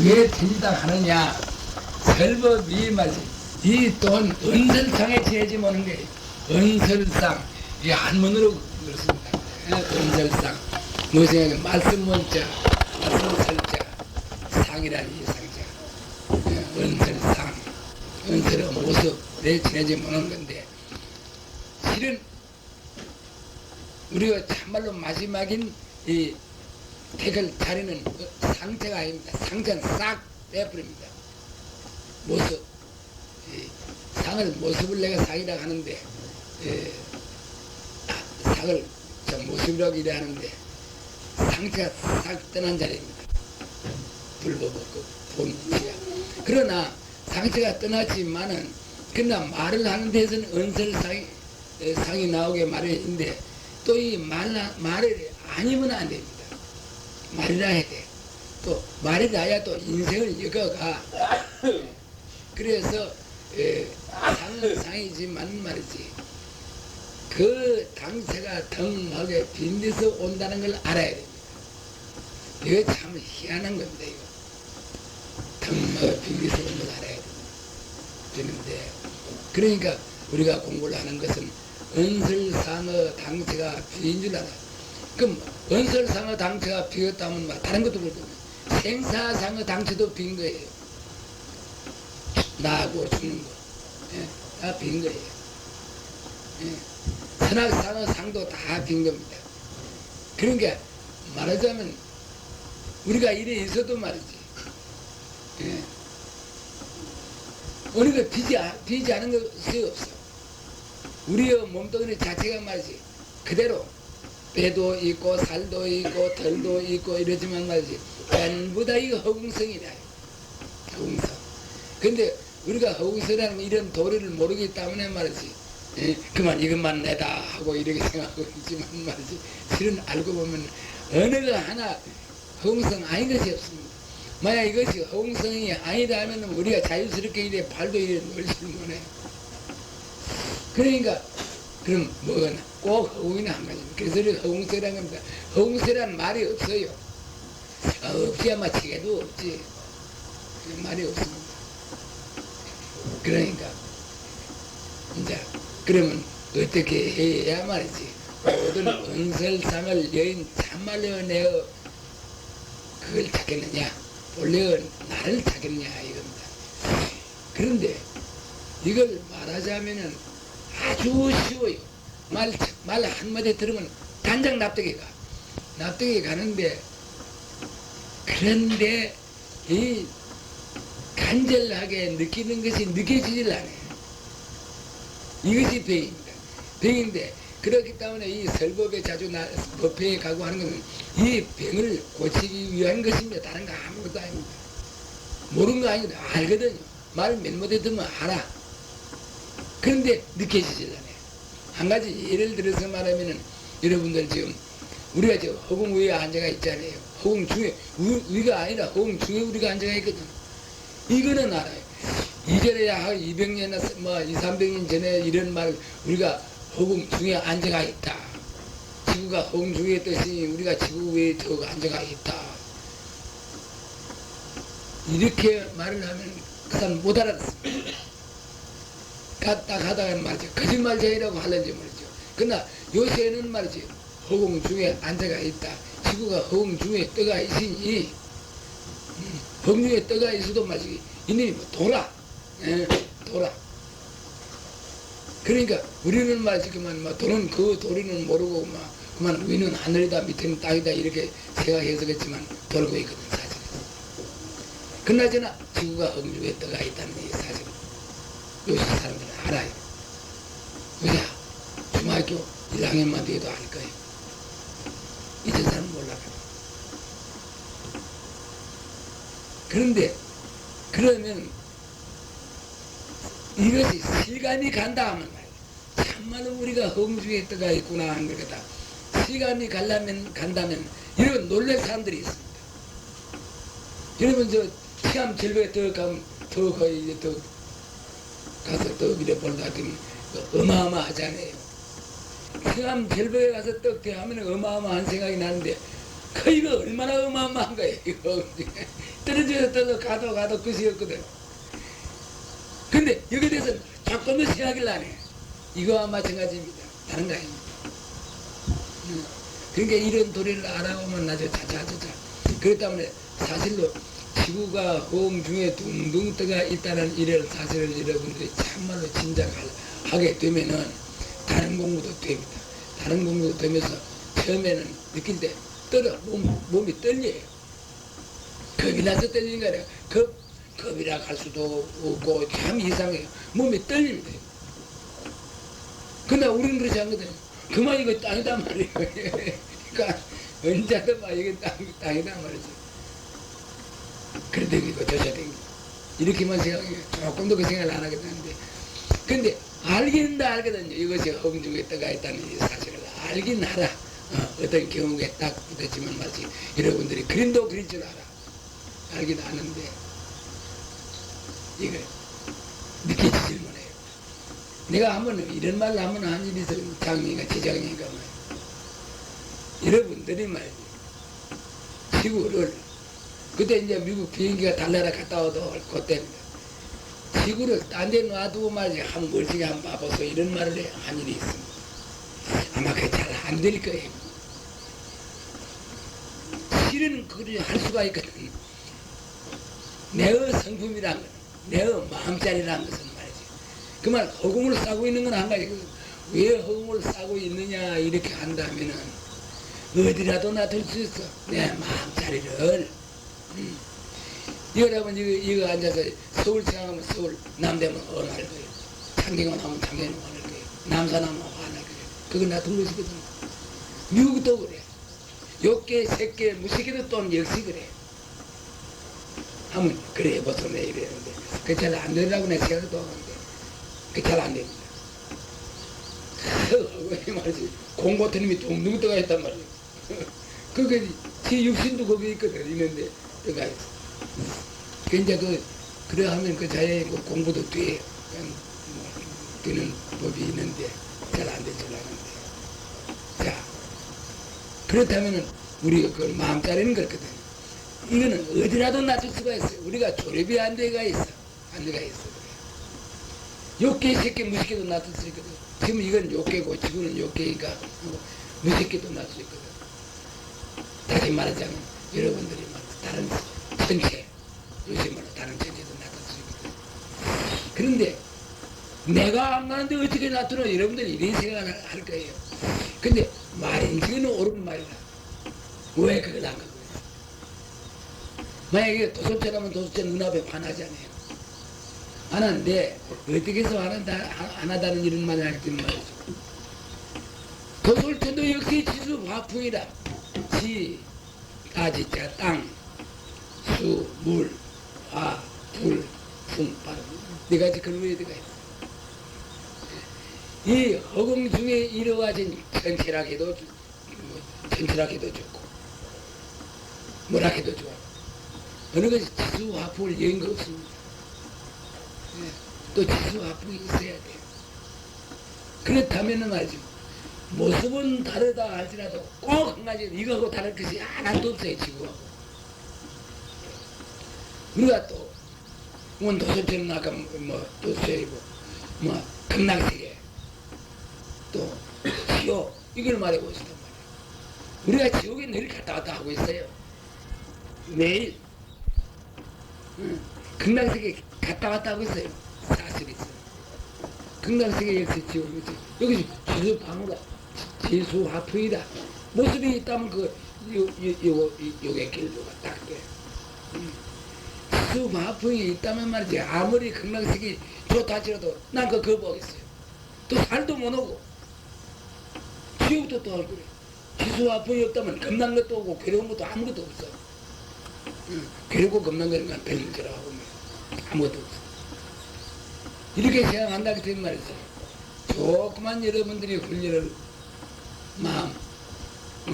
왜 틀리다 하느냐. 설법이 말이지. 이 또한 은설상에 지내지 못하는 게 은설상. 이 한문으로 그렇습니다. 은설상. 무슨 말씀 문자, 말씀 설자, 상이라는 이 상자. 은설상. 은설의 모습, 내 지내지 못하는 건데, 실은 우리가 참말로 마지막인 이 택을 차리는 상태가 아닙니다. 상태는 싹 빼버립니다. 모습. 상을 모습을 내가 상이라고 하는데, 상을 모습이라고 이래 하는데, 상태가 싹 떠난 자리입니다. 불법없고 본지야. 그러나 상태가 떠났지만은 그러나 말을 하는 데서는 은설상이 나오게 말인데, 또 이 말을 아니면 안 됩니다. 말이라 해야 돼. 또 말이라야 또 인생을 이어가. 그래서 상은 상이지만 말이지, 그 당체가 덩하게 빈대서 온다는 걸 알아야 됩니다. 이거 참 희한한 겁니다. 이거 덩하게 빈대서 온 걸 알아야 되는데, 그러니까 우리가 공부를 하는 것은 은설상의 당체가 비인 줄 알아요. 그럼 은설상의 당체가 비었다면 다른 것도 그렇고 생사상의 당체도 빈 거예요. 나고 죽는 거, 다 빈 거예요. 선악상의 상도 다 빈 겁니다. 그러니까 말하자면 우리가 이래 있어도 말이지, 우리가 비지 않은 것이 없어. 우리의 몸뚱이 자체가 말이지 그대로 배도 있고 살도 있고 털도 있고 이러지만 말이지 전부 다 이거 허공성이다. 허공성. 근데 우리가 허공성이라는 이런 도리를 모르기 때문에 말이지, 그만 이것만 내다 하고 이렇게 생각하고 있지만 말이지, 실은 알고 보면 어느 거 하나 허공성 아닌 것이 없습니다. 만약 이것이 허공성이 아니다 하면 우리가 자유스럽게 이래 발도 이래 놀지를 못해요. 그러니까 그럼 뭐가 꼭 허공이나 한 가지. 그래서 허공성이라는 겁니다. 허공성이라는 말이 없어요. 없지야마 책에도 없지. 말이 없습니다. 그러니까 이제 그러면 어떻게 해야 말이지, 모든 은설상을 여인 참말로 내어 그걸 찾겠느냐, 본래 나를 찾겠느냐 이겁니다. 그런데 이걸 말하자면은 아주 쉬워요. 말 한마디 들으면 단장 납득이 가는데, 그런데 이 간절하게 느끼는 것이 느껴지질 않아요. 이것이 병입니다. 병인데, 그렇기 때문에 이 설법에 자주 법회에 가고 하는 것은 이 병을 고치기 위한 것입니다. 다른 거 아무것도 아닙니다. 모르는 거 아니거든요. 알거든요. 말 몇 마디 들으면 알아. 그런데 느껴지질 않아요. 한 가지 예를 들어서 말하면은, 여러분들 지금 우리가 저 허공 위에 앉아가 있잖아요. 허공 중에 위가 아니라 허공 중에 우리가 앉아가 있거든. 이거는 알아요. 이전에야 200년, 뭐 200~300년 전에 이런 말, 우리가 허공 중에 앉아가 있다. 지구가 허공 중에 있듯이 우리가 지구 위에 더 앉아가 있다. 이렇게 말을 하면 그 사람 못 알아듣습니다. 가다가 말이죠. 거짓말쟁이라고 하는지 모르죠. 그러나 요새는 말이죠. 허공 중에 앉아가 있다. 지구가 허공 중에 떠가 있으니, 허공 중에 떠가 있어도 말이지, 이놈이 돌아. 돌아. 그러니까 우리는 말이지, 그만, 도는 그 도리는 모르고, 그만, 위는 하늘이다, 밑에는 땅이다, 이렇게 생각해서겠지만, 돌고 있거든, 사실은. 그나저나, 지구가 허공 중에 떠가 있다는 이 사실은 요새 사람들은 알아요. 그냥 중학교 1학년만 돼도 알 거예요. 이전 사람은 몰라요. 그런데 그러면 이것이 시간이 간다 하면 말이에요. 참말로 우리가 허공중에 떠가 있구나 하는 거다. 시간이 간다면 이런 놀랄 사람들이 있습니다. 여러분 저 시험 절벽에 더 가면 더 거의 이제 더 가서 떡 이래 볼다 하더니 어마어마하잖아요. 시험 절벽에 가서 떡 대하면 어마어마한 생각이 나는데, 그 이거 얼마나 어마어마한 거예요. 이거 떨어져서 가도 끝이었거든. 근데 여기에 대해서 조금 더 생각을 안 해. 이거와 마찬가지입니다. 다른 거 아닙니다. 그러니까 이런 도리를 알아보면 아주 자자자자. 그렇기 때문에 사실로 지구가 호응 중에 둥둥 떠가 있다는 이런 사실을 여러분들이 참말로 진작하게 되면은 다른 공부도 됩니다. 다른 공부도 되면서 처음에는 느낄 때 몸이 떨려요. 겁이 나서 떨리는 거 아니에요. 겁이라 할 수도 없고 참 이상해요. 몸이 떨립니다. 근데 우리는 그렇지 않거든요. 그만 이거 땅이다 말이에요. 그러니까 언제든 막 이게 땅이다 말이죠. 그래 댕기고 저저 댕기고 이렇게만 생각해요. 조금 더 그 생각을 안 하겠다는데, 근데 알긴 다 알거든요. 이것이 허공 중에 떠가 있다는 이 사실을 알긴 알아. 어떤 경우에 딱 붙었지만 마치 여러분들이 그림도 그릴 줄 알아. 알긴 아는데 이걸 느끼지질 못해요. 내가 한번 이런 말을 한번 한 일이 있어요. 장미가 지장이가 말이에요. 여러분들이 말이죠. 지구를 그때 이제 미국 비행기가 달나라 갔다 와도 그때입니다. 지구를 딴 데 놔두고 말이지 한 멀찍이 한번 봐보소 이런 말을 한 일이 있습니다. 아마 그게 잘 안 될 거예요. 실은 그리 할 수가 있거든. 내의 성품이란 건, 내의 마음자리란 것은 말이지. 그 말 허공을 싸고 있는 건 한 가지거든. 왜 허공을 싸고 있느냐 이렇게 한다면은 어디라도 놔둘 수 있어. 내 마음자리를. 여러분 이거 앉아서 서울 생각하면 서울, 남대면 어느 할 거예요. 창경은 하면 창경은 어느 거예요. 남산하면 어느 할 거예요. 그거 놔둔 것이거든. 미국도 그래. 욕계, 색계, 무식계도 또는 역시 그래. 하면 그래 보소 내 이랬는데 그게 잘 안 되라고 내가 생각도 하는데 그게 잘 안 됩니다. 왜 말이지 공고한 놈이 둥둥 떠가 있단 말이에요. 그게 제 육신도 거기 있거든. 있는데 떠가 있어. 그 이제 그래 하면 그 자연히 공부도 돼. 되는 법이 있는데 잘 안 되지 않은데. 자, 그렇다면은 우리가 그 마음자리는 그렇거든. 이거는 어디라도 놔둘 수가 있어요. 우리가 조립이 안 돼가 있어. 안 돼가 있어. 욕계, 색계, 무식계도 놔둘 수 있거든. 지금 이건 욕계고 지구는 욕계니까 무식계도 놔둘 수 있거든. 다시 말하자면 여러분들이 다른 전체, 요새 말로 다른 전체도 놔둘 수 있거든. 그런데 내가 안 가는데 어떻게 놔두나 여러분들이 이런 생각을 할 거예요. 근데 말인지는 옳은 말이다. 왜 그걸 안 가고 있어? 만약에 도솔체라면 도솔체 눈앞에 반하잖아요. 안 하는데 어떻게 해서 안 하다는 이런 말을 할지 말이죠. 도솔체도 역시 지수 화풍이다. 지, 지자, 땅, 수, 물, 화, 불, 풍, 바람. 네 가지 근원이 들어가 있어. 이 허공 중에 이루어진 천체락해도 천체락해도 좋고 뭐락해도 좋아. 어느 것이 지수 화풍을 여는 거 없습니다. 또 지수 화풍이 있어야 돼요. 그렇다면 말이죠. 모습은 다르다 할지라도 꼭 한 가지 이거하고 다를 것이 하나도 없어요. 지구하고. 우리가 또 도솔체는 아까 도솔체이고 극락세계 또 지옥 이걸 말하고 있었단 말이에요. 우리가 지옥에 늘 갔다 왔다 하고 있어요. 매일 극락세계 갔다 왔다 하고 있어요. 사실이 있어요. 극락세계 역시 지옥이지. 여기 지수방으로 지수화풍이다. 모습이 있다면 요게 길로가 딱 돼. 지수화풍이 있다면 말이지. 아무리 극락세계 좋다 할지라도 난 그거 거부하겠어요. 또 살도 못 오고 지옥도 또 하고 그래. 지수화풍이 없다면 겁난 것도 오고 괴로운 것도 아무것도 없어. 괴롭고 겁난 거는 별 문제라고 하면 아무것도 없어. 이렇게 생각한다고 되면 말이죠. 조그만 여러분들이 훈련을 마음을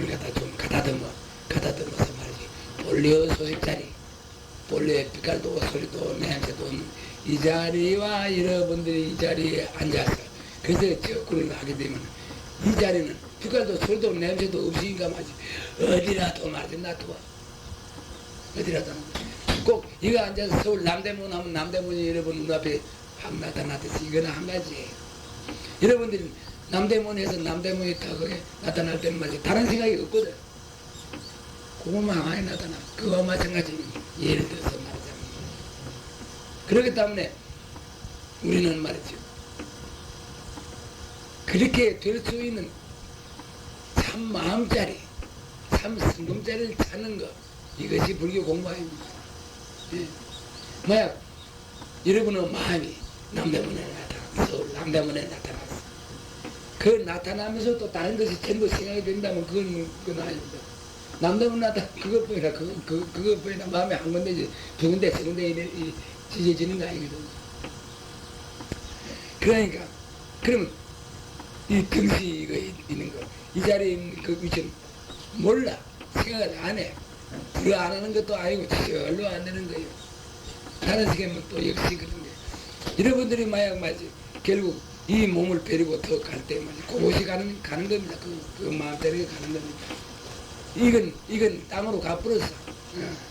갖다 좀 가다듬어서 말이지. 볼리어 소식자리, 볼리어의 빛깔도 소리도 냄새도 이 자리와 여러분들이 이 자리에 앉아서 그래서 접근을 하게 되면 이 자리는 빛깔도 소리도 냄새도 없으니까 말이지. 어디라도 말이지 놔둬. 어디라도 꼭 이거 앉아서 서울 남대문 하면 남대문이 여러분 눈앞에 확 나타나듯이 이거는 한 가지예요. 여러분들이 남대문에서 남대문이 다 거기에 나타날 때는 말이죠. 다른 생각이 없거든. 그것만 많이 나타나. 그거와 마찬가지 예를 들어서 말하자면. 그렇기 때문에 우리는 말이죠. 그렇게 될 수 있는 참 마음짜리, 참 성금짜리를 찾는 것, 이것이 불교 공부입니다. 예. 만약 여러분의 마음이 남대문에 나타났어. 서울 남대문에 나타났어. 그 나타나면서 또 다른 것이 전부 생각이 된다면 그건 아닙니다. 남대문 나타나 그것뿐이나 마음에 한 군데 두 군데 세 군데 찢어지는 거 아니거든요. 그러니까 그러면 이 경시가 있는 거, 이 자리에 있는 그 위치는 몰라. 생각을 안 해. 그거 안 하는 것도 아니고 절로 안 되는 거예요. 다른 세계는 또 역시 그런 거예요. 여러분들이 만약 말이지 결국 이 몸을 버리고 더 갈 때 말이지 그곳이 가는 겁니다. 그 마음대로 가는 겁니다. 이건 땅으로 가버렸어.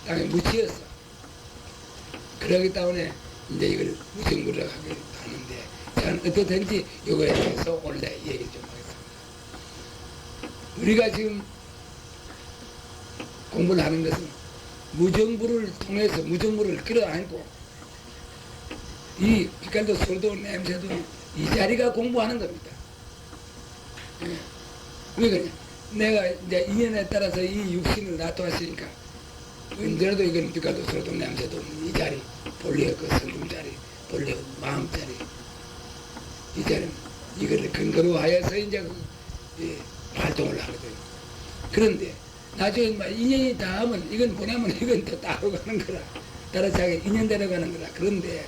땅에 묻히었어. 그러기 때문에 이제 이걸 무정부를 하게 하는데 저는 어떻든지 이거에 대해서 원래 얘기 좀 하겠습니다. 우리가 지금 공부를 하는 것은 무정부를 통해서 무정부를 끌어안고 이 빛깔도 소리도 냄새도 이 자리가 공부하는 겁니다. 왜 그러냐? 내가 이제 인연에 따라서 이 육신을 놔두었으니까 언제라도 이건 빛깔도 소리도 냄새도 없는 이 자리, 본래의 그 성금 자리, 본래의 마음 자리, 이 자리는 이거를 근거로 하여서 이제 활동을 하거든요. 그런데 나중에 인연이 닿으면 이건 보내면 이건 또 따로 가는 거라. 따라 자기 인연대로 가는 거라. 그런데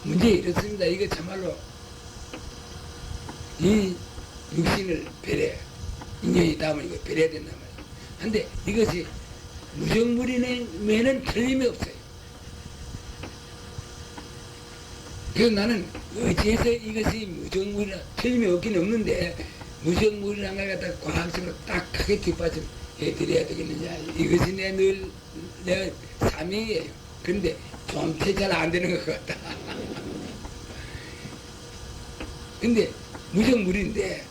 문제 이렇습니다. 이거 참말로 이 육신을 배려, 인연이 닿으면 이거 배려야 된단 말이에요. 근데 이것이 무정물이면은 틀림이 없어요. 그래서 나는 어찌해서 이것이 무정물이나 틀림이 없긴 없는데 무정물이란 걸 갖다 과학적으로 딱 크게 뒷받침 해드려야 되겠느냐. 이것이 내 사명이에요. 그런데 좀 잘 안 되는 것 같다. 근데 무정물인데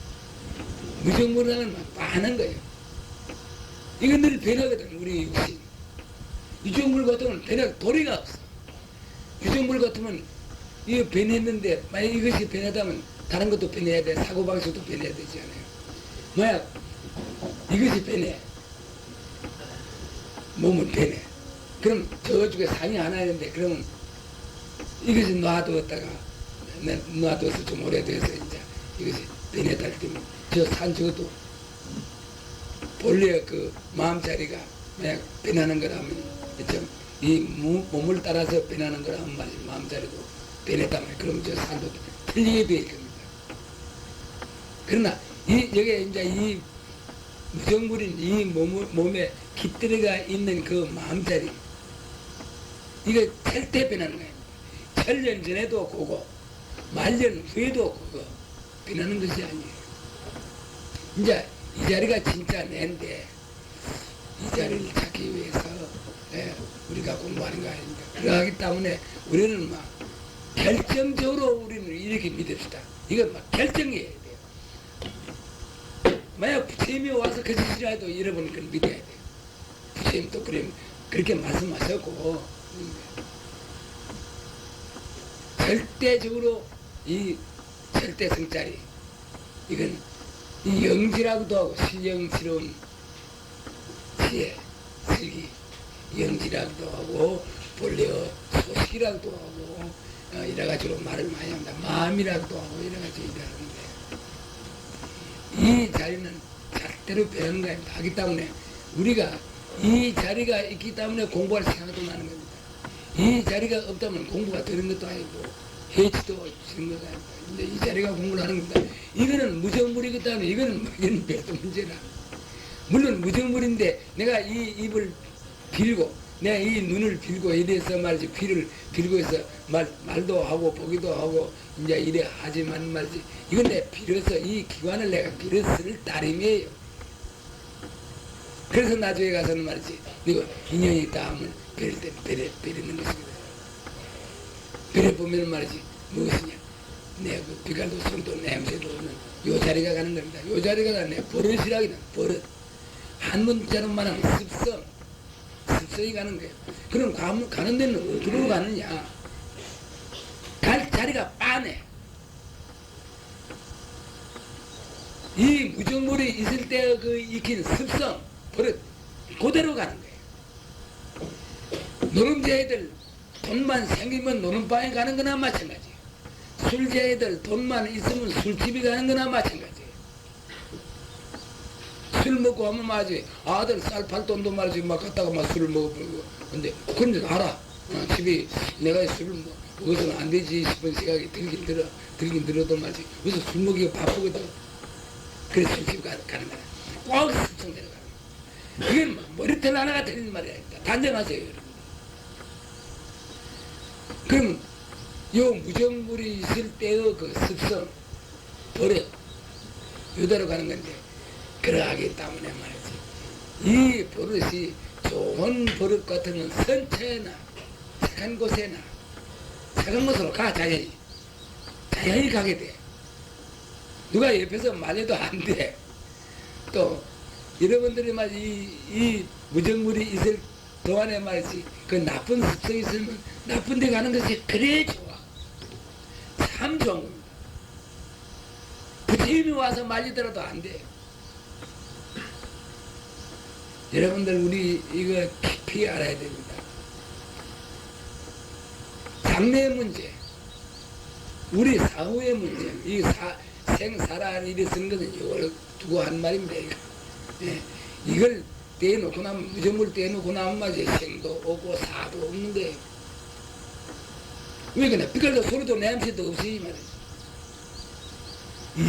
무정물이라는 건 빠는 거예요. 이건 늘 변하거든. 우리 육신. 유정물 같으면 변화 도리가 없어. 유정물 같으면 이거 변했는데 만약 이것이 변하다면 다른 것도 변해야 돼. 사고방식도 변해야 되지 않아요. 만약 이것이 변해. 몸은 변해. 그럼 저쪽에 산이 하나 있는데 그러면 이것이 놔두었다가 놔두어서 좀 오래돼서 이제 이것이 변했다 할 때면 저 산 저것도 본래 그 마음자리가 만약 변하는 거라면 이 몸을 따라서 변하는 거라면 말이지 마음자리도 변했단 말이에요. 그럼 저 산도 틀리게 변할 겁니다. 그러나 여기에 이제 이 무정물인 이 몸에 깃들어가 있는 그 마음자리 이거 절대 변하는 거예요. 천년 전에도 그거 말년 후에도 그거 변하는 것이 아니에요. 이제 이 자리가 진짜 내인데 이 자리를 찾기 위해서 우리가 공부하는 거 아닙니까? 그러기 때문에 우리는 막 결정적으로 우리는 이렇게 믿읍시다. 이건 막 결정해야 돼요. 만약 부처님이 와서 거짓이라도 여러분은 그걸 믿어야 돼요. 부처님도 그렇게 말씀하셨고 절대적으로 이 절대성짜리 이건 이 영지라고도 하고 신영스러운 지혜, 슬기 영지라고도 하고 본래의 소식이라고도 하고 이래가지고 말을 많이 합니다. 마음이라고도 하고 이래가지고 이러는데 이 자리는 절대로 배우는 거 아닙니다. 하기 때문에 우리가 이 자리가 있기 때문에 공부할 생각도 나는 겁니다. 이 자리가 없다면 공부가 되는 것도 아니고 해치도 되는 것도 아닙니다. 근데 이 자리가 공부를 하는 겁니다. 이거는 무정물이기 때문에 이거는 별도 문제라. 물론 무정물인데 내가 이 입을 빌고 내가 이 눈을 빌고 이래서 말이지 귀를 빌고 해서 말도 하고 보기도 하고 이제 이래 하지만 말이지 이건 내가 빌어서 이 기관을 내가 빌었을 따름이에요. 그래서 나중에 가서는 말이지, 이거 인연이 있다 하면 배를 있는 것이거든. 배를 보면 말이지, 무엇이냐? 내 그 비갈도 손도 냄새도 없는 요 자리가 가는 겁니다. 요 자리가 내 버릇이라기는 버릇. 한문자로 말하면 습성이 가는 거예요. 그럼 가는 데는 어디로 가느냐? 갈 자리가 빠네. 이 무정물이 있을 때 그 익힌 습성, 버릇, 그대로 가는 거예요. 노름제애들 돈만 생기면 노름방에 가는 거나 마찬가지. 술제애들 돈만 있으면 술집에 가는 거나 마찬가지. 술 먹고 하면 말이지, 아들 쌀 팔 돈도 말이지, 막 갖다가 막 술을 먹어보고. 근데, 그런 줄 알아. 집에 내가 술을 먹어서는 안 되지 싶은 생각이 들긴 들어도 말이지. 그래서 술 먹기가 바쁘거든. 그래서 술집 가는 거야. 꼭 습성대로 가는 거야. 이건 머리털 하나가 틀린 말이 아닙니다. 단정하세요, 여러분. 그럼, 요 무정물이 있을 때의 그 습성, 버릇, 요대로 가는 건데, 그러하기 때문에 말이지. 이 버릇이 좋은 버릇 같으면 선처에나, 착한 곳에나, 착한 곳으로 가, 자연히. 자연히 가게 돼. 누가 옆에서 말해도 안 돼. 또, 여러분들이 말이지, 이 무정물이 있을 동안에 말이지, 그 나쁜 습성이 있으면 나쁜 데 가는 것이 그래 좋아. 참 좋은 겁니다. 부처님이 와서 말리더라도 안 돼. 여러분들 우리 이거 깊이 알아야 됩니다. 장래 문제, 우리 사후의 문제, 이 생사란 일이 쓰는 것은 이걸 두고 한 말입니다. 예. 이걸 떼놓고 나면, 무정물 떼놓고 나면 말이지, 생도 없고 사도 없는 거예요. 왜 그러냐? 빛깔도 소리도 냄새도 없이 말이지.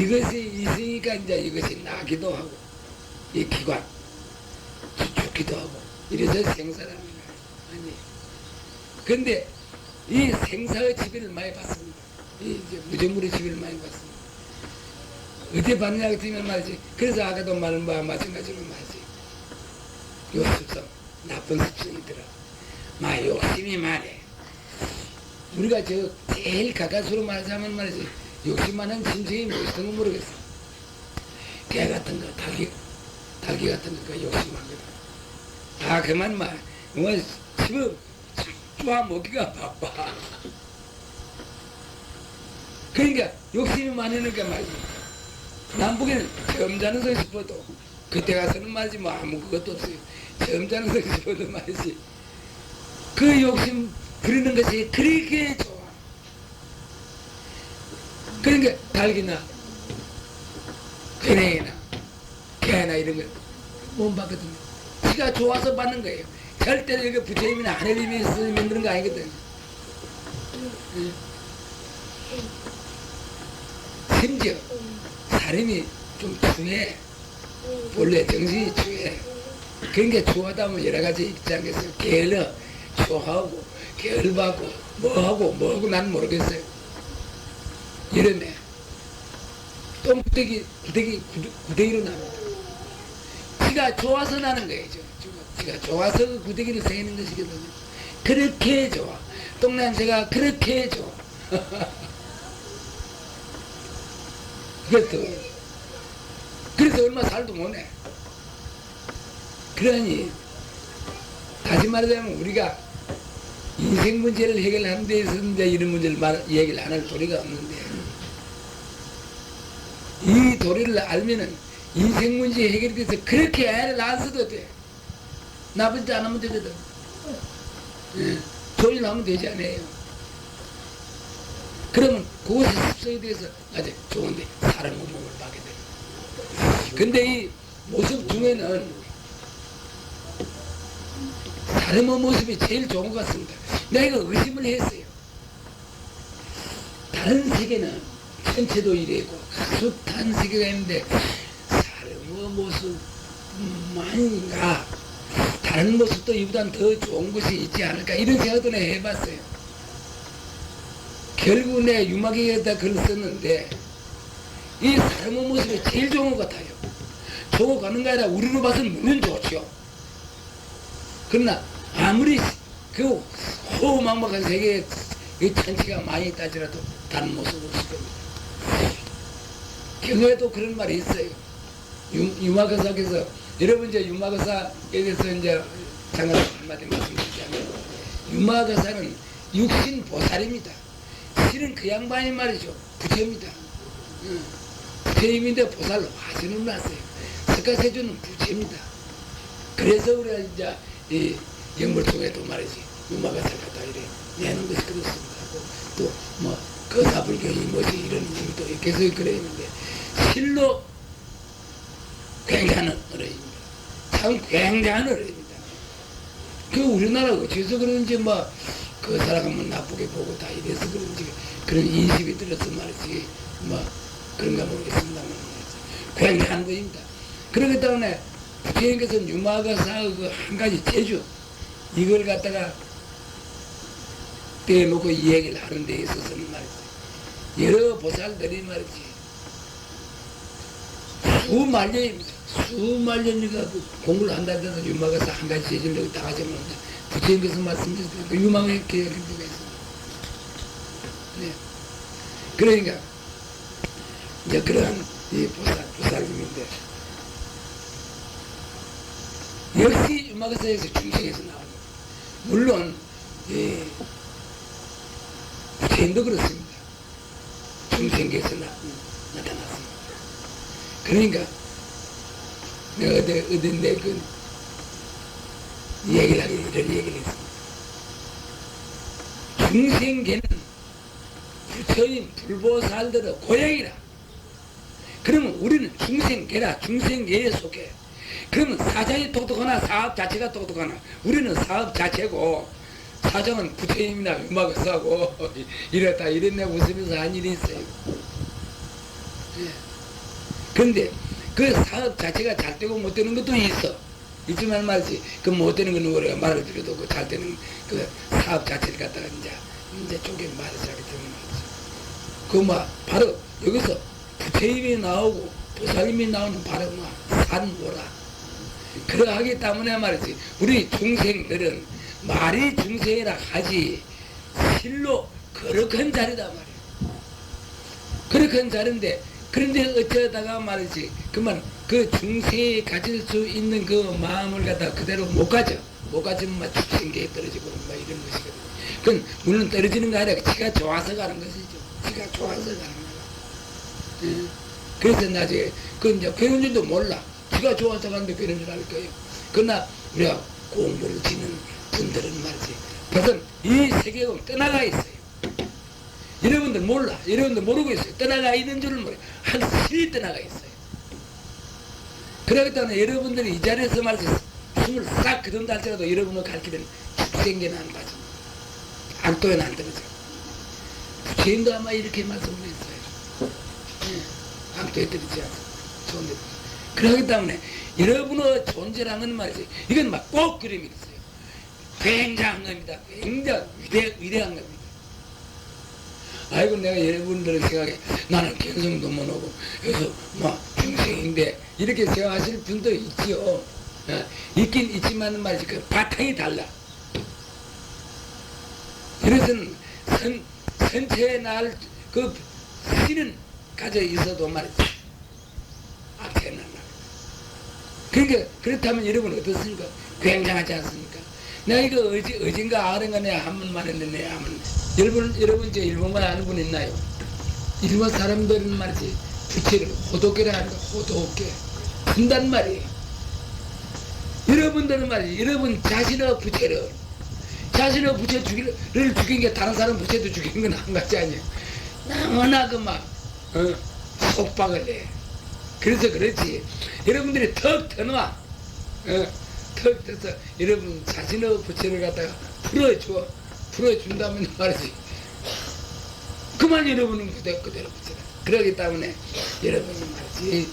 이것이 있으니까 이제 이것이 나기도 하고, 이 기관, 죽기도 하고, 이래서 생사라는 거예요. 아니. 근데 이 생사의 지배를 많이 받습니다. 이 이제 무정물의 지배를 많이 받습니다. 어디 받느냐 그러면 말이지. 그래서 아까도 말한 바와 마찬가지로 말이지. 요 습성, 나쁜 습성이 들어. 막 욕심이 많아. 우리가 제일 가까스로 말하자면 말이지, 욕심 많은 짐승이 무엇이든 거 모르겠어. 개 같은 거, 닭이 같은 거, 그 욕심 많거든. 다 그만 말, 집어 쪼아 먹기가 바빠. 그러니까 욕심이 많으니까 말이지. 남북에는 처음 자는 성 싶어도, 그때 가서는 말이지, 뭐 아무 그것도 없어요. 처음 자는 성 싶어도 말이지. 그 욕심 부리는 것이 그렇게 좋아. 그러니까 닭이나 그네나 개나 이런 걸 못 받거든요. 지가 좋아서 받는 거예요. 절대 이거 부처님이나 하늘님이 있으면 그런 거 아니거든. 심지어 사람이 좀 추해. 원래 정신이 추해. 그러니까 추하다 보면 여러 가지 입장에서 게을러, 추하고 게을받고 뭐하고 난 모르겠어요. 이러네. 구데기로 납니다. 지가 좋아서 나는 거예요. 지가 좋아서 그 구데기를 새기는 것이거든요. 그렇게 좋아. 똥냄새가 그렇게 좋아. 그래서 얼마 살도 못해. 그러니 다시 말하자면 우리가 인생 문제를 해결하는 데서 이제 이런 문제를 얘기를 안 할 도리가 없는데, 이 도리를 알면은 인생 문제 해결에 대해서 그렇게 애를 안 써도 돼. 나쁜 짓 안 하면 되거든. 좋은 일 하면 되지 않아요. 그러면 그것의 습성에 대해서 아주 좋은데 사람의 몸을 받게 돼. 근데 이 모습 중에는 사람의 모습이 제일 좋은 것 같습니다. 내가 이거 의심을 했어요. 다른 세계는 천체도 이래고 숱한 세계가 있는데 사람의 모습만인가 다른 모습도 이보다 더 좋은 것이 있지 않을까 이런 생각도 내가 해봤어요. 결국 내가 유마경에다 글을 썼는데 이 사람의 모습이 제일 좋은 것 같아요. 좋고 가는 게 아니라 우리로 봐서는 물론 좋죠. 그러나 아무리 그 호망막한 세계의 천치가 많이 있다지라도 다른 모습을 없을 겁니다. 경우에도 그런 말이 있어요. 유마거사께서 여러분 이제 유마거사에 대해서 이제 잠깐 한마디 말씀드리자면 유마거사는 육신 보살입니다. 실은 그 양반이 말이죠. 부처입니다. 부처님인데 보살로 화신을 놨어요. 석가세주는 부처입니다. 그래서 우리가 이제 이 영물 속에도 말이지 유마거사가 다 이래 내는 것이 그렇습니다. 또 뭐 거사불경이 뭐지 이런 의미도 계속 그래 있는데 실로 굉장한 어려입니다. 참 굉장한 어려입니다. 그 우리나라가 어째서 그런지 뭐 그 사람은 나쁘게 보고 다 이래서 그런지 그런 인식이 들어서 말이지 뭐 그런가 모르겠습니다만 굉장한 것입니다. 그렇기 때문에 부처님께서는 유마거사의 그 한 가지 재주 이걸 갖다가 떼놓고 이야기를 하는 데 있어서는 말이지 여러 보살들이 말이지 수만년입니다. 수만년이가 그 공부를 한다고 해서 유마거사 한 가지 재주를 다 하지 못한다. 부처님께서 말씀하셨으니까 유망의 계획이 있습니다. 네. 그러니까 이제 그러한 이 보살님인데 역시 유마거사에서 중생에서 나옵니다. 물론 부처님도 그렇습니다. 중생계에서 나타났습니다. 그러니까 내가 어딘데 그 얘기를 하기 이런 얘기를 했습니다. 중생계는 부처님 불보살들의 고향이라. 그러면 우리는 중생계라. 중생계에 속해. 그러면 사장이 똑똑하나 사업 자체가 똑똑하나. 우리는 사업 자체고 사장은 부처님이나 유마거사고 이랬다 이랬네 웃으면서 한 일이 있어요. 그런데 그 사업 자체가 잘 되고 못 되는 것도 있어. 있지만 말이지 그 못 되는 건 우리가 말을 드려도 그 잘 되는 그 사업 자체를 갖다가 이제 쪼개 말을 하게 되는 거지. 그 뭐 바로 여기서 부처님이 나오고 보살님이 나오는 바로 뭐 산보라. 그러하기 때문에 말이지 우리 중생들은 말이 중생이라 하지 실로 거룩한 자리다 말이야. 거룩한 자리인데 그런데 어쩌다가 말이지 그만 그 중생이 가질 수 있는 그 마음을 갖다가 그대로 못 가져. 못 가지면 막 중생계에 떨어지고 막 이런 것이거든. 그건 물론 떨어지는 거 아니라 지가 좋아서 가는 것이죠. 지가 좋아서 가는 거야. 그래서 나중에 그 이제 괴로운 줄도 몰라. 지가 좋아서 가는데 괴로운 줄 알 거예요. 그러나 우리가 공부를 지는 분들은 말이지 벌써 이 세계가 떠나가 있어요. 여러분들 몰라. 여러분들 모르고 있어요. 떠나가 있는 줄을 몰라요. 한실이 떠나가 있어요. 그렇기 때문에 여러분들이 이 자리에서 말이지 숨을 싹 거둔다 할지라도 여러분을 가르치는 축생계는 안 빠져. 악도에는 안 떨어져. 부처님도 아마 이렇게 말씀을 했어요. 악도에 떨어지지 않아. 좋은데. 그렇기 때문에 여러분의 존재라는 말이지 이건 막 꼭 그림이 있어요. 굉장한 겁니다. 굉장히 위대한 겁니다. 아이고 내가 여러분들을 생각해 나는 견성도 못 오고 그래서 뭐 중생인데 이렇게 생각하실 분도 있지요. 있긴 있지만 말이지 그 바탕이 달라. 그래서는 선체의 날 그 신은 가져 있어도 말이지 악체는 안 나. 그러니까 그렇다면 여러분 어떻습니까? 굉장하지 않습니까? 내가 이거 어딘가 아는가 내가 한 번만 했는데 내가 한번 여러분 이제 일본말 아는 분 있나요? 일본 사람들은 말이지 부채를 호도깨라 하니까 호도깨 한단 말이에요. 여러분들은 말이지 여러분 자신의 부채를 자신의 부채 죽이를 죽인 게 다른 사람 부채도 죽인 건 한 가지 아니에요. 너무나 그막 속박을 해. 그래서 그렇지 여러분들이 턱 터놔. 턱 터서 여러분 자신의 부채를 갖다가 풀어준다면 말이지 그만 여러분은 그대로 붙여라. 그러기 때문에 여러분이 말이지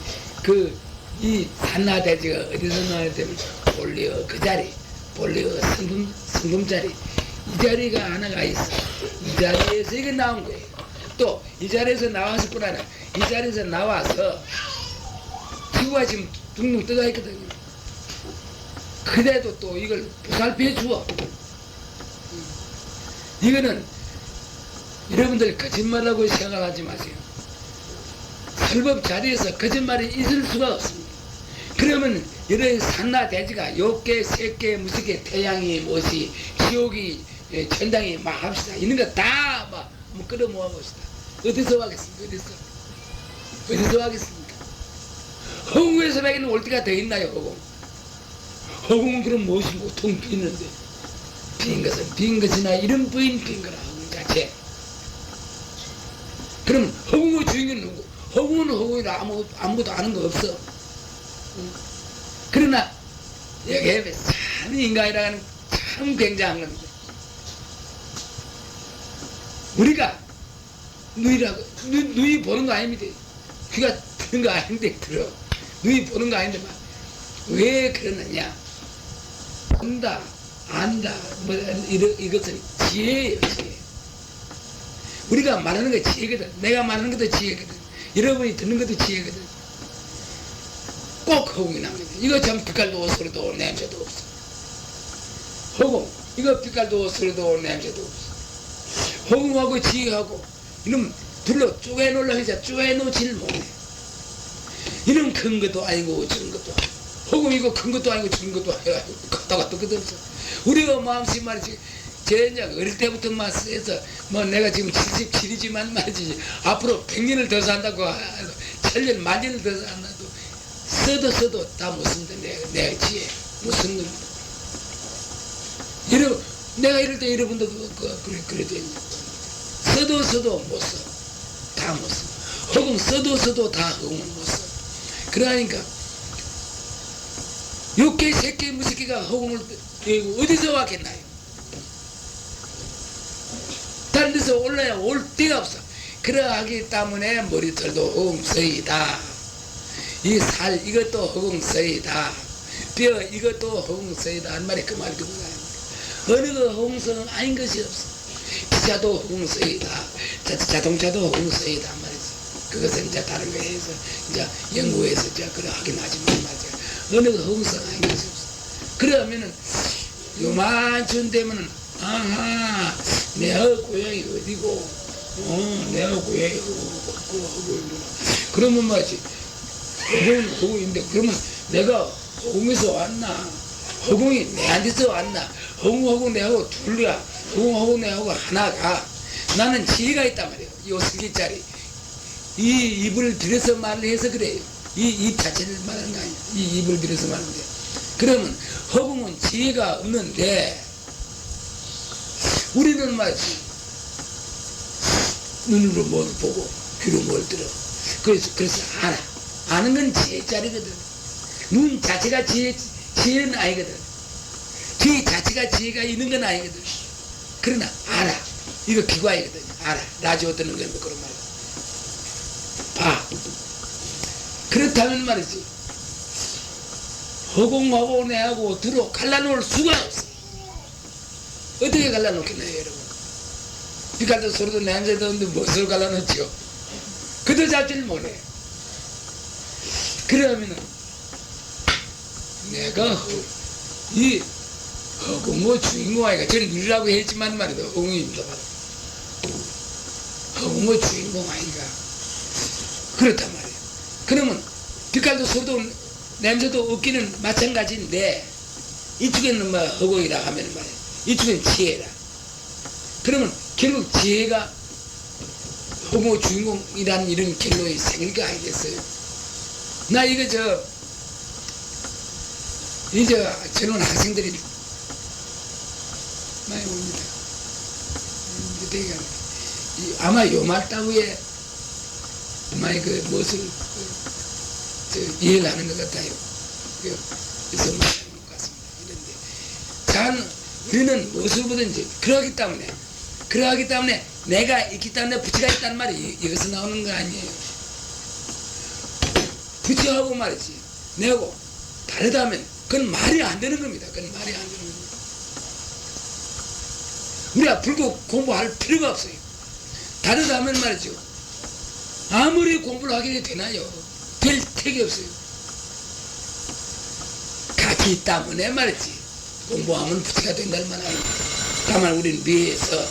이 산나대지가 어디서 나와야 되면 본리의 그 자리 본리의 성금 자리 이 자리가 하나가 있어. 이 자리에서 이게 나온 거예요. 또 이 자리에서 나왔을 뿐 아니라 이 자리에서 나와서 배추가 지금 둥둥 떠가 있거든요. 그래도 또 이걸 보살펴 주어. 이거는 여러분들 거짓말하고 생각하지 마세요. 설법 자리에서 거짓말이 있을 수가 없습니다. 그러면 여러 산나 대지가 욕계, 색계, 무색계, 태양이 무엇이, 지옥이, 천당이 막 합시다. 이런 거 다 막 끌어 모아 봅시다. 어디서 하겠습니까? 어디서 하겠습니까? 허공에서 백에는 올 때가 더 있나요, 허공? 허공은 그럼 무엇이 보통 비는데, 빈 것은 빈 것이나 이런 부인 빈 거라, 허공 자체. 그럼 허공의 주인은 누구? 허공은 허공이라 아무것도 아는 거 없어. 그러나 여기에 참 인간이라는 참 굉장한 겁니다. 우리가 눈이 보는 거 아닙니다. 귀가 듣는 거 아닌데 들어. 눈이 보는 거 아닌데 왜 그러느냐? 본다, 안다, 뭐 이것은 지혜예요, 지혜. 우리가 말하는 게 지혜거든. 내가 말하는 것도 지혜거든. 여러분이 듣는 것도 지혜거든. 꼭 허공이 납니다. 이거 참 빛깔도 소리도 냄새도 없어. 허공, 이거 빛깔도 소리도 냄새도 없어. 허공하고 지혜하고 이놈 둘러 쪼개놓으려고 해서 쪼개놓지를 못해. 이놈 큰 것도 아니고 작은 것도 아니고, 허공이고 큰 것도 아니고 작은 것도 아니고 걷다가 또 끝도 없어. 우리가 마음씨 말이지, 제 어릴 때부터 해서 뭐 내가 지금 77이지만 말이지, 앞으로 100년을 더 산다고, 1000년, 만년을 더 산다고 써도 다 못 쓴다. 내 지혜 못 쓴 겁니다. 내가 이럴 때 여러분도 그래도 써도 못 써. 다 못 써. 허공 써도 다 허공을 못 써. 그러니까 육계, 색계, 무색계가 허공을 어디서 왔겠나요? 다른 데서 올라야 올 데가 없어. 그러하기 때문에 머리털도 허공서이다. 이 살 이것도 허공서이다. 뼈 이것도 허공서이다. 한 말이 그 말이 그거다. 어느 거 허공서는 아닌 것이 없어. 기차도 허공서이다. 자동차도 허공서이다 말이지. 그것은 이제 다른 거에 해서 이제 연구해서 이제 그래 하긴 하지만 말이야. 어느 거 허공서는 아닌 것이 없어. 그러면은 요만쯤 되면은 아하 내가 고향이 어디고 내가 고향이 어디고 그러면 말이지. 허공인데 그러면 내가 허공에서 왔나? 허공이 내한테서 왔나? 허공 내하고 둘이야. 허공 내하고 하나가. 나는 지혜가 있단 말이에요. 요 슬기짜리. 이 입을 들여서 말을 해서 그래요. 이 입 자체를 말하는 거 아니야. 이 입을 들여서 말하는데. 그러면 허공은 지혜가 없는데 우리는 말이지. 눈으로 뭘 보고 귀로 뭘 들어. 그래서 알아. 아는 건 지혜짜리거든. 눈 자체가 지혜는 아니거든. 귀 자체가 지혜가 있는 건 아니거든. 그러나 알아. 이거 기과이거든. 알아. 라디오 듣는 건 그런 말이야. 봐. 그렇다면 말이지. 허공하고 내하고 들어 갈라놓을 수가 없어. 어떻게 갈라놓겠나요, 여러분? 빛깔도 소리도 냄새도 없는데 무엇을 갈라놓죠? 그도 자체를 못해. 그러면은 내가 이 허공의 주인공 아이가 저는 누리라고 했지만 말이다. 허공입니다. 허공의 주인공 아이가 그렇단 말이에요. 그러면 빛깔도 소리도 냄새도 없기는 마찬가지인데 이쪽에는 뭐 허공이라 하면 말이에요. 이쪽엔 지혜라. 그러면 결국 지혜가 허공의 주인공이라는 이런 결론이 생길 거 아니겠어요? 나 이거 이제 젊은 학생들이 많이 옵니다. 아마 요 말 따위에 많이 그 무엇을 이해를 하는 것 같아요. 그래서 말하는 것 같습니다. 이런데 우리는 무엇을 보든지 그러하기 때문에 내가 있기 때문에 부처가 있다는 말이 여기서 나오는 거 아니에요. 부처하고 말이지 내하고 다르다면 그건 말이 안 되는 겁니다. 그건 말이 안 되는 겁니다. 우리가 불교 공부할 필요가 없어요. 다르다면 말이죠. 아무리 공부를 하게 되나요? 별 택이 없어요. 이 때문에 말이지. 공부하면 부치가 된다는 말 아니야. 다만 우리는 미에서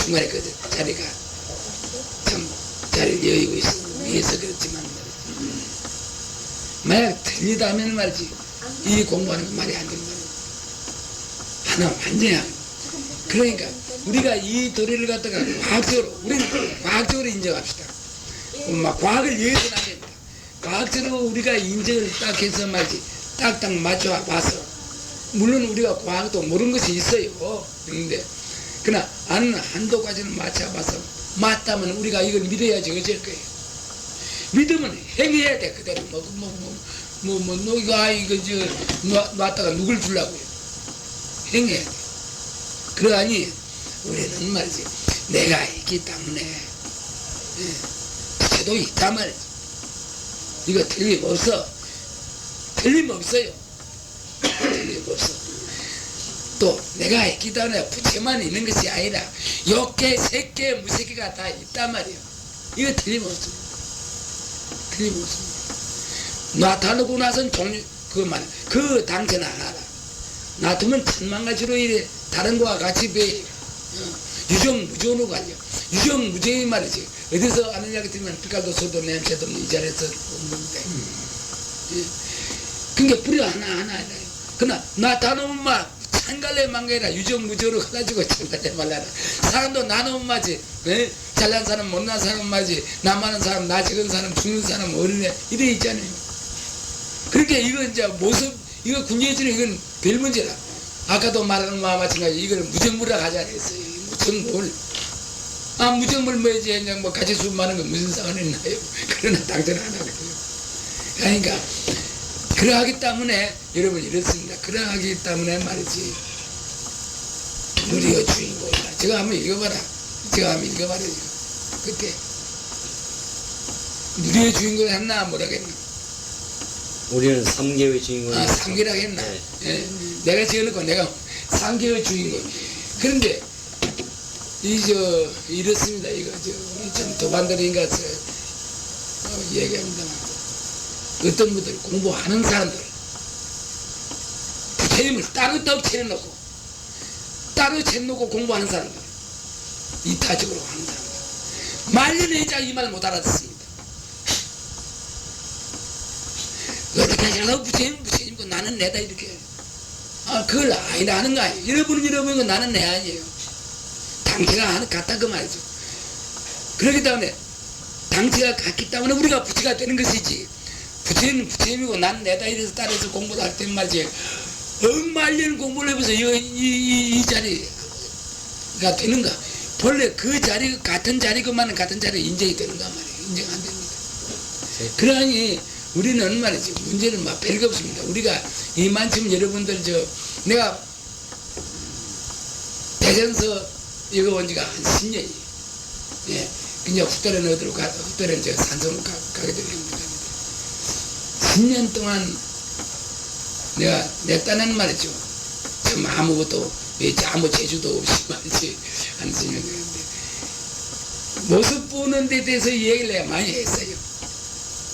중간에 그 자리가 참 자리를 여의고 있어. 미에서 그렇지만 말이지. 만약 틀리다면 말이지. 이 공부하는 건 말이 안 되는 거야. 하나 완전히 안 돼. 그러니까 우리가 이 도리를 갖다가 과학적으로, 우리는 과학적으로 인정합시다. 막 과학을 위해서는 안 됩니다. 과학적으로 우리가 인정을 딱 해서 말이지. 딱딱 맞춰 봐서. 물론 우리가 과학도 모르는 것이 있어요. 그런데, 그러나 아는 한도까지는 맞춰봐서 맞다면 우리가 이걸 믿어야지 어쩔 거예요. 믿으면 행해야 돼. 그대로 놨다가 누굴 주려고요. 행해야 돼. 그러하니 우리는 말이지. 내가 있기 때문에 부채도 있단 말이지. 이거 틀림없어. 틀림없어요. 틀림없어. 또 내가 있기 때문에 부채만 있는 것이 아니라 욕계, 색계, 무색계가 다 있단 말이에요. 이거 틀림없습니다. 틀림없습니다. 나타나고 나선 종류 그만 그 당체는 하나라. 나타면 천만 가지로 이래 다른 거와 같이 배 유정무정으로 가려. 유정무정이 말이지. 어디서 아느냐 그랬더니 빛깔도 소도 냄새도 이 자리에서 없는데. 그러니까 뿌리가 하나하나요. 그러나 나타나면 막 천갈래 만개라 유정무정으로 가가지고 천갈래 말라라. 사람도 나누면 맞지. 잘난 사람 못난 사람 맞지. 나 많은 사람 나 적은 사람 죽는 사람 어린애 이래 있잖아요. 그렇게 이거 이제 모습 이거 군제해주는 이건 별 문제라. 아까도 말하는 거와 마찬가지. 이걸 무정물이라고 하지 않았어요. 무정물. 아 무정물 뭐지 그냥 뭐 가지수 많은 거 무슨 상관이 있나요? 그러나 당장 안 하거든요. 그러니까 그러하기 때문에 여러분 이렇습니다. 그러하기 때문에 말이지. 누리의 주인공이다. 제가 한번 읽어봐라. 제가 한번 읽어봐라. 그때 누리의 주인공을 했나 뭐라겠나. 우리는 3개의 주인공이. 아, 3개라고 했나? 네. 예. 내가 지어놓고 내가 3개의 주인공. 그런데, 이렇습니다. 이거, 우리 좀 도반들인가, 얘기합니다만. 어떤 분들, 공부하는 사람들, 부처님을 따로 차려놓고, 따로 차려놓고 공부하는 사람들, 이타적으로 하는 사람들. 말년의자 이 말 못 알아듣습니다. 어떻게 하시려고 부처님고 나는 내다 이렇게. 아 그걸 아니다 하는 거 아니에요. 여러분은 나는 내 아니에요. 당체가 같다 그 말이죠. 그렇기 때문에 당체가 같기 때문에 우리가 부처가 되는 것이지. 부처님은 부처님이고 나는 내다 이래서 따라서 공부를 할 때 말이지. 억만년 공부를 해보세요. 이 자리가 되는가. 본래 그 자리 같은 자리그만 같은 자리에 인정이 되는가 말이에요. 인정 안 됩니다. 그러니 우리는 말이지 문제는 막 별거 없습니다. 우리가 이만큼 여러분들 내가 대전서 읽어본 지가 한 10년이. 예. 그냥 훗날에는 어디로 훗날에는 산성으로 가게 될 겁니다. 10년 동안 내가 내 딴에는 말이죠. 참 아무것도 아무 재주도 없이 말이지 한 10년 됐는데 모습 보는 데 대해서 얘기를 내가 많이 했어요.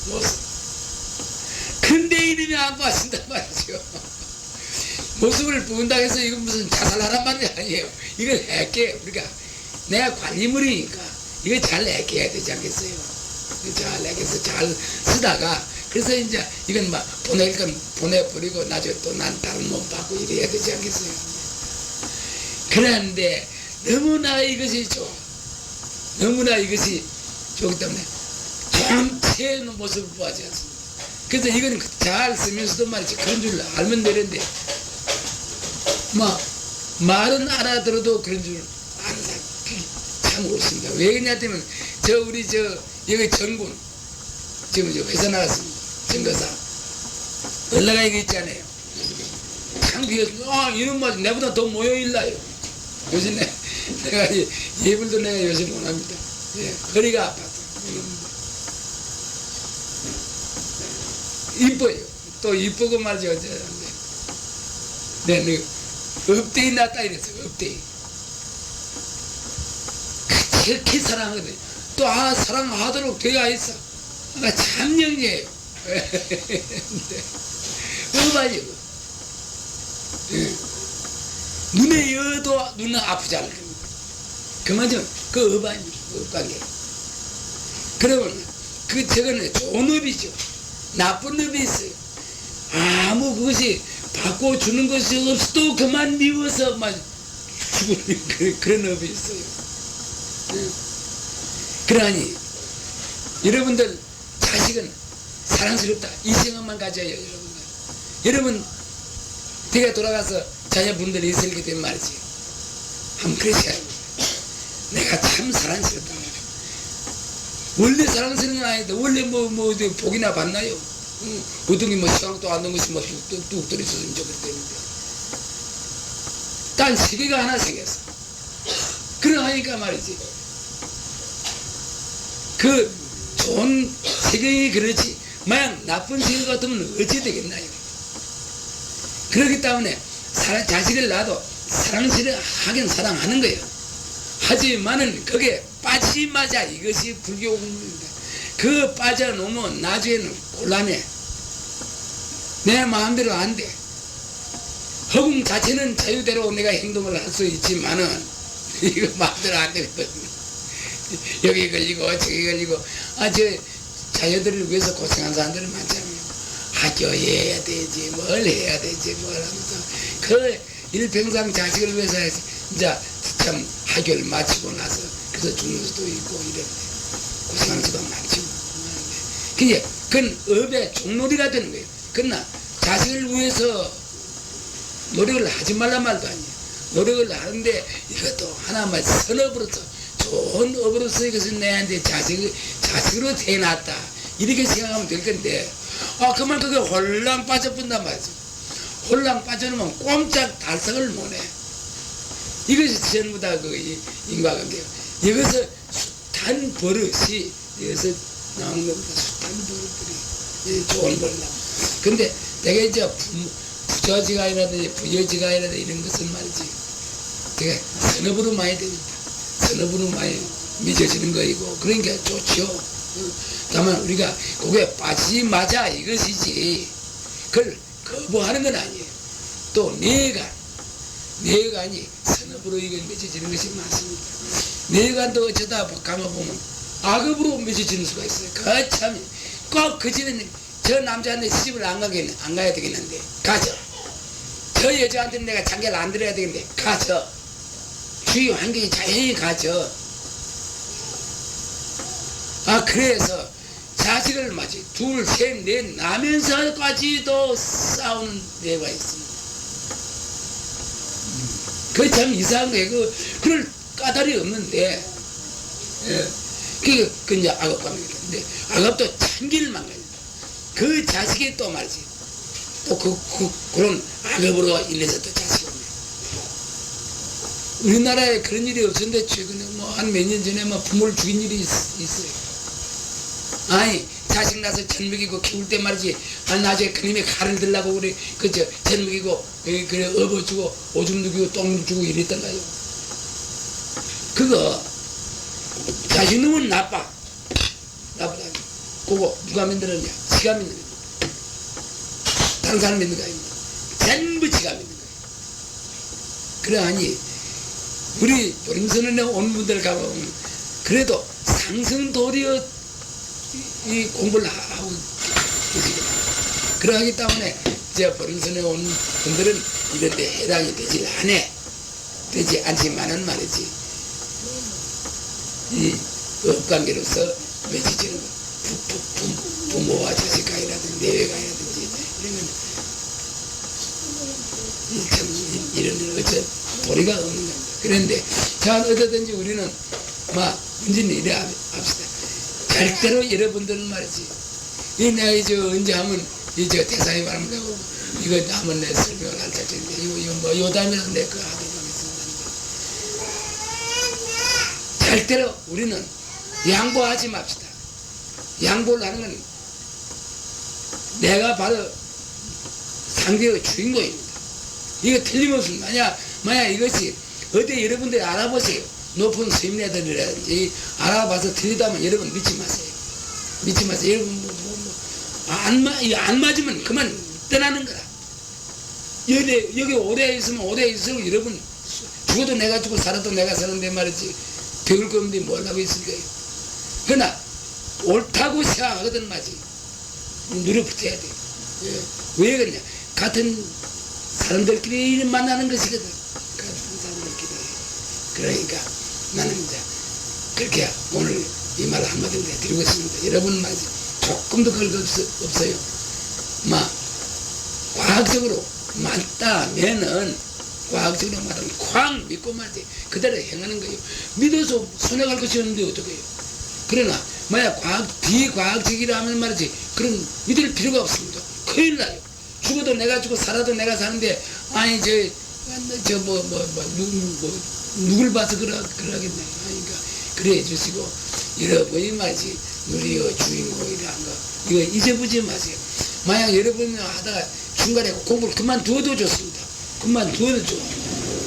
모습. 근데 이름이 안 빠진단 말이죠. 모습을 본다고 해서 이건 무슨 자살하란 말이 아니에요. 이걸 할게 우리가 내가 관리물이니까 이거 잘 내게 해야 되지 않겠어요? 잘 내게서 잘 쓰다가 그래서 이제 이건 막 보낼 건 보내버리고 나중에 또 난 다른 몸 받고 이래야 되지 않겠어요? 그런데 너무나 이것이 좋아. 너무나 이것이 좋기 때문에 전체의 모습을 보아지 않습니다. 그래서 이건 잘 쓰면서도 말이지 그런 줄 알면 되는데 말은 알아들어도 그런 줄 아는 사람 참 없습니다. 왜 그러냐면 우리 여기 전군 지금 회사 나갔습니다. 전거사 올라가 이거 있잖아요. 참 귀해서 이런 말 내보다 더 모여일라요. 요새 내가 예불도 내가 요새 못합니다. 예, 허리가 아파서 이뻐요. 또 이쁘고 말이죠. 네, 업데이 났다 이랬어. 업데이. 그렇게 사랑하거든. 또 사랑하도록 되어 있어. 참 영리해요. 음악이고 예. 눈에 여도 눈은 아프지 않을 겁니다. 그만큼 그 업 아닙니까? 업관계. 그러면 저거는 좋은 업이죠. 나쁜 업이 있어요. 아무 그것이 바꿔주는 것이 없어도 그만 미워서 막 죽는 그런 업이 있어요. 예. 그러니 여러분들 자식은 사랑스럽다 이 생각만 가져요. 여러분들. 여러분 댁에 돌아가서 자녀분들이 있을 때 말이지 한번 그러셔야 합니다. 내가 참 사랑스럽다 말이야. 원래 사랑스러운 건 아닌데 원래 뭐 복이나 받나요? 어떤 게 시간도 안 넣은 것이 뚝 떨어졌으면 좋겠다는데 딴 세계가 하나 생겼어. 그러하니까 말이지 그 좋은 세계이 그렇지 만약 나쁜 세계 같으면 어찌 되겠나요? 그렇기 때문에 자식을 낳아도 하긴 사랑하는 거예요. 하지만은 그게 빠지마자 이것이 불교 공부입니다. 그 빠져놓으면 나중에는 곤란해. 내 마음대로 안 돼. 허공 자체는 자유대로 내가 행동을 할 수 있지만은 이거 마음대로 안 되거든. 여기 걸리고 저기 걸리고 저 자녀들을 위해서 고생한 사람들은 많잖아요. 학교에 해야 되지 뭘 해야 되지 뭘 하면서 그 일평생 자식을 위해서 해서 이제 참 학교를 마치고 나서 그래서 죽는 수도 있고 이런데 고생하는 수도 많죠. 그게 그건 업의 종놀이가 되는 거예요. 그러나 자식을 위해서 노력을 하지 말란 말도 아니에요. 노력을 하는데 이것도 하나만 선업으로서 좋은 업으로서 이것은 내한테 자식으로 태어났다 이렇게 생각하면 될 건데 그만 그게 홀랑 빠져본단 말이죠. 홀랑 빠져놓으면 꼼짝 달성을 못해. 이것이 전부 다 그 인과관계예요. 여기서 숱한 버릇이 여기서 나오는 겁니다. 숱한 버릇들이 좋은 버릇. 근데 내가 이제 부처지간이라든지 부여지간이라든지 이런 것은 말이지 되게 선업으로 많이 됩니다. 선업으로 많이 맺어지는 거이고 그러니까 좋죠. 다만 우리가 그게 빠지마자 이것이지 그걸 거부하는 건 아니에요. 또 뇌관이 선업으로 이거 맺어지는 것이 많습니다. 뇌관도 어쩌다 감아보면 악업으로 맺어지는 수가 있어요. 참 꼭 그 집에 저 남자한테 시집을 안 가야 되겠는데 가죠. 저 여자한테는 내가 장계를 안 들어야 되겠는데 가죠. 주위 환경이 자연히 가죠. 그래서 자식을 맞이 둘, 셋, 넷 나면서까지도 싸우는 데가 있습니다. 그게 참 이상한 거예요. 그럴 까닭이 없는데, 그 이제 악업감이겠는데, 악업도 참길만 가요. 그 자식이 또 말이지. 또 그런 악업으로 인해서 또 자식이 옵니다. 우리나라에 그런 일이 없었는데, 최근에 한 몇 년 전에 부모를 죽인 일이 있어요. 자식 낳아서 젖 먹이고 키울 때 말이지 나중에 그놈이 칼을 들라고 그래 젖 먹이고 그래 업어주고 오줌 누기고 똥 주고 이랬던가요. 그거 자식 놈은 나쁘다. 그거 누가 만들었냐? 지가 만든 거야. 다른 사람 만든 거 아닙니다. 전부 지가 만든 거야. 그러하니 우리 보림선언에 온 분들 가보면 그래도 상승도리어 이 공부를 하고 계시거든요. 그러하기 때문에 이제 보림선에 온 분들은 이런 데 해당이 되지 않지만은 말이지 이 업관계로서 맺어지는 거 부모와 자식 간이라든지 내외 간이라든지 이런 데는 어째 도리가 없는 겁니다. 그런데 자 어쨌든지 우리는 문제는 이래 합시다. 절대로 여러분들은 말이지 내가 이제 언제 하면 이제 대상이 말합니다. 이거 하면 내 설명을 할 자체인데 이거 요 다음에는 내 그 하도록 하겠습니다. 절대로 우리는 양보하지 맙시다. 양보를 하는 건 내가 바로 상대의 주인공입니다. 이거 틀림없습니다. 만약 이것이 어디 여러분들이 알아보세요. 높은 스님네들이라든지 알아봐서 틀리다면 여러분 믿지 마세요. 믿지 마세요. 여러분 안 맞으면 그만 떠나는 거라. 여기 오래 있으면 오래 있을수록 여러분 죽어도 내가 죽고 살아도 내가 사는데 말이지 배울 거 없는데 뭘 하고 있을까요? 그러나 옳다고 생각하거든 말이지 누려붙어야 돼. 예. 왜 그러냐? 같은 사람들끼리 만나는 것이거든. 같은 사람들끼리. 그러니까 나는 이제 그렇게 오늘 이 말 한마디로 드리고 있습니다. 여러분 말이지 조금도 그럴 거 없어요. 과학적으로 맞다면은 과학적으로 말하면 쾅 믿고 말지 그대로 행하는 거예요. 믿어서 손해 갈 것이 없는데 어떡해요. 그러나 만약 비과학적이라면 말이지 그런 믿을 필요가 없습니다. 큰일 나요. 죽어도 내가 죽고 살아도 내가 사는데 아니 누굴 봐서 그러겠네. 그러니까 그래 주시고 여러분이 말이지 누리의 주인공이라는 거 이거 잊어보지 마세요. 만약 여러분이 하다가 중간에 공부를 그만두어도 좋습니다. 그만두어도 좋아.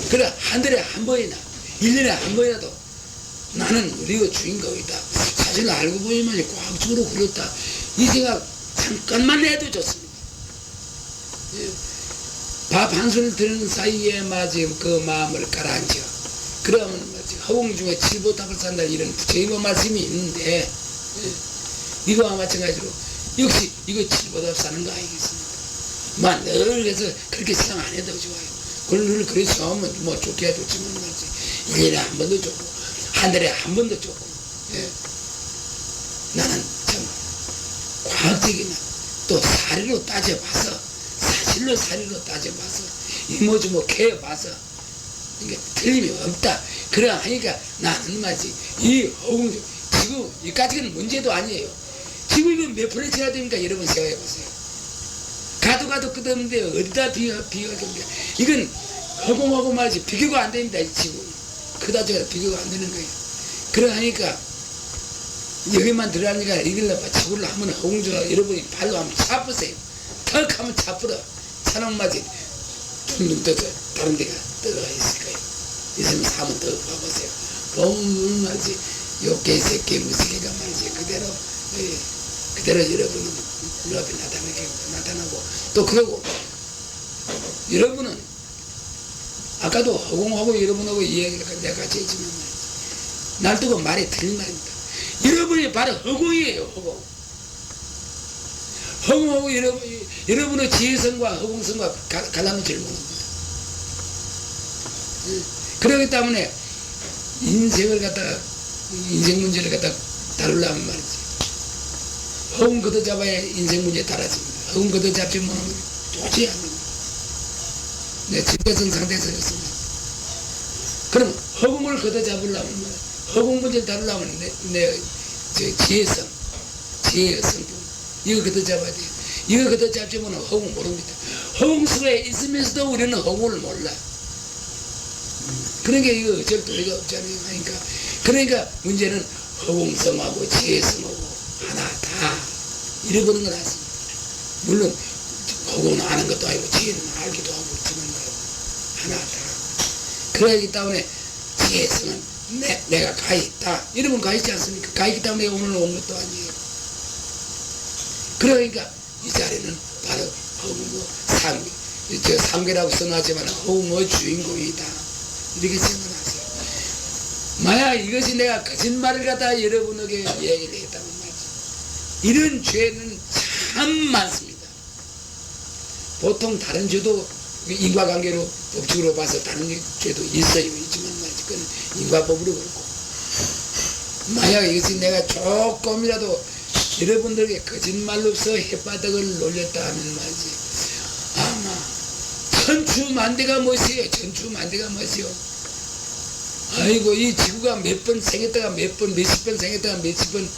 그래 한 달에 한 번이나 1년에 한 번이라도 나는 우리의 주인공이다. 사실 알고 보면 과학적으로 그렇다. 이 생각 잠깐만 해도 좋습니다. 밥 한 손을 드는 사이에 맞지 그 마음을 가라앉혀. 그러면 맞지 허공 중에 칠보답을 산다 이런 부처님의 말씀이 있는데 이거와 마찬가지로 역시 이거 칠보답 사는 거 아니겠습니까? 늘 그래서 그렇게 생각 안 해도 좋아요. 그걸 그래서 하면 뭐 좋게야 좋지만 말이지 1년에 한 번도 좋고 한 달에 한 번도 좋고 나는 참 과학적이나 또 사리로 따져봐서 사리로 따져봐서 이모저모 캐봐서 이게 틀림이 없다. 그래 하니까 나는 말이지 이 허공 지금 이까지는 문제도 아니에요. 지금 이거 몇 프로 쳐야 됩니까? 여러분 생각해보세요. 가도 끝없는데 어디다 비교할 겁니까? 이건 허공하고 말이지 비교가 안 됩니다. 지금 그다저다 비교가 안 되는 거예요. 그래 하니까 여기만 들어가니까 이걸로 지구를 한번 허공주가 여러분이 발로 한번 차보세요. 턱 하면 차뿌려. 차는 맞이 둥둥 떠서 다른 데가 들어가 있을 거예요. 있으면 한번 더 봐보세요. 보면 말이지 요 개새끼 무새끼가 말이지 그대로 여러분은 눈앞에 나타나고 또 그러고 여러분은 아까도 허공하고 여러분하고 이야기를 내가 같이 했지만 말이지 날 두고 말이 틀린 말입니다. 여러분이 바로 허공이에요. 허공하고 여러분의 지혜성과 허공성과 갈라놓지를 못합니다. 그렇기 때문에 인생 문제를 갖다 다루려면 말이지 허공 걷어잡아야 인생 문제 달아집니다. 허공 걷어잡지면 도저히 안 됩니다. 내 질병성 상태에서 였습니다. 그럼 허공을 걷어잡으려면 허공 문제를 다루려면 내 지혜성 성품 이거 걷어잡아야 돼요. 이거 걷어잡지면 허공 모릅니다. 허공 속에 있으면서도 우리는 허공을 몰라. 그러니까 이거 어쩔 도리가 없잖아요. 그러니까 문제는 허공성하고 지혜성하고 하나다 잃어버린 건 않습니다. 물론 허공은 아는 것도 아니고 지혜는 알기도 하고 있지만 하나다. 그러기 때문에 지혜성은 내가 가 있다. 여러분 가 있지 않습니까? 가 있기 때문에 오늘 온 것도 아니에요. 그러니까 이 자리는 바로 허공의 삼계라고 써놨지만 허공의 주인공이다. 이렇게 생각하세요. 만약 이것이 내가 거짓말을 갖다 여러분에게 얘기를 했다면 말이죠. 이런 죄는 참 많습니다. 보통 다른 죄도 인과관계로 법칙으로 봐서 다른 죄도 있어요. 있지만 말이죠. 그건 인과법으로 그렇고 만약 이것이 내가 조금이라도 여러분들에게 거짓말로서 햇바닥을 놀렸다 하면 말이지 아마 천추만대가 무엇이에요. 천추만대가 무엇이요. 아이고 이 지구가 몇 번 생겼다가 몇십 번 생겼다가 몇십 번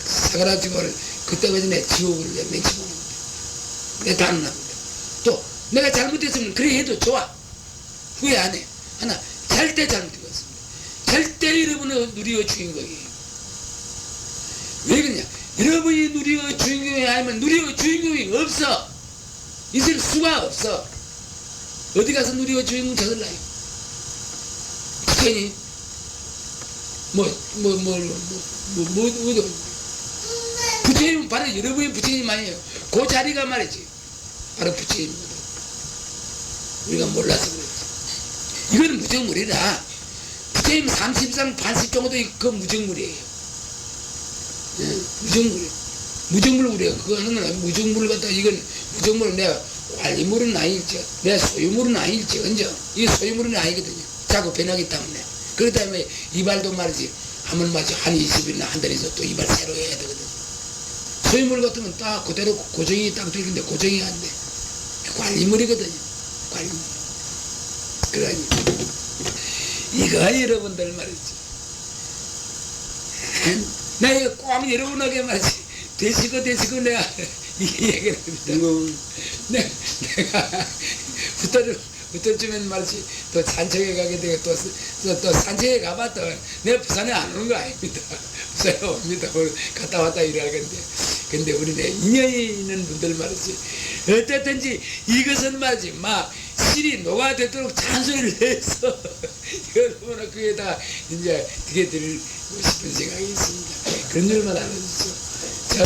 사가라지고를 그때가 전에 지옥을 내면치 보는 겁니다. 내 단합니다. 또 내가 잘못했으면 그래 해도 좋아. 후회 안 해. 하나 절대 잘못했습니다. 절대 여러분의 누리의 주인공이에요. 왜 그러냐? 여러분이 누리의 주인공이 아니면 누리의 주인공이 없어. 있을 수가 없어. 어디 가서 누리의 주인공 찾을라요? 부처님 부처님은 바로 여러분이 부처님 아니에요. 그 자리가 말이지 바로 부처님이거든. 우리가 몰라서 그렇지. 이건 무정물이다. 부처님 30상 반십 정도 그 무정물이에요. 예, 무정물. 무정물 우리가 그거 하는 건 무정물을 갖다 이건 무정물은 내가 관리물은 아닐지, 내 소유물은 아닐지, 언제 이 소유물은 아니거든요. 자꾸 변하기 때문에. 그렇기 때문에 이발도 말이지 하면 말이지 한 20일이나 한 달 있어 또 이발 새로 해야 되거든. 소유물 같으면 딱 그대로 고정이 딱 되는데 고정이 안 돼. 관리물이거든요. 관리물. 그러니 이거 여러분들 말이지. 내가 꼭 여러분에게 말이지 되시고 내가 이 얘기를 합니다. 내가 부터쯤엔 말이지 또 산책에 가게 되고 또 산책에 가봤다 내가 부산에 안 오는 거 아닙니다. 부산에 옵니다. 갔다 왔다 일할 건데. 근데 우리네 인연이 있는 분들 말이지 어쨌든지 이것은 말이지 막 실이 녹아되도록 잔소리를 해서 여러분은 그에다 이제 되게 드리고 싶은 생각이 있습니다. 그런 줄만 알아주죠. 자,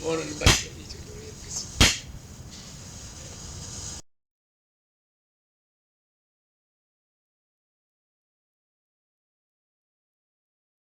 오늘 말씀.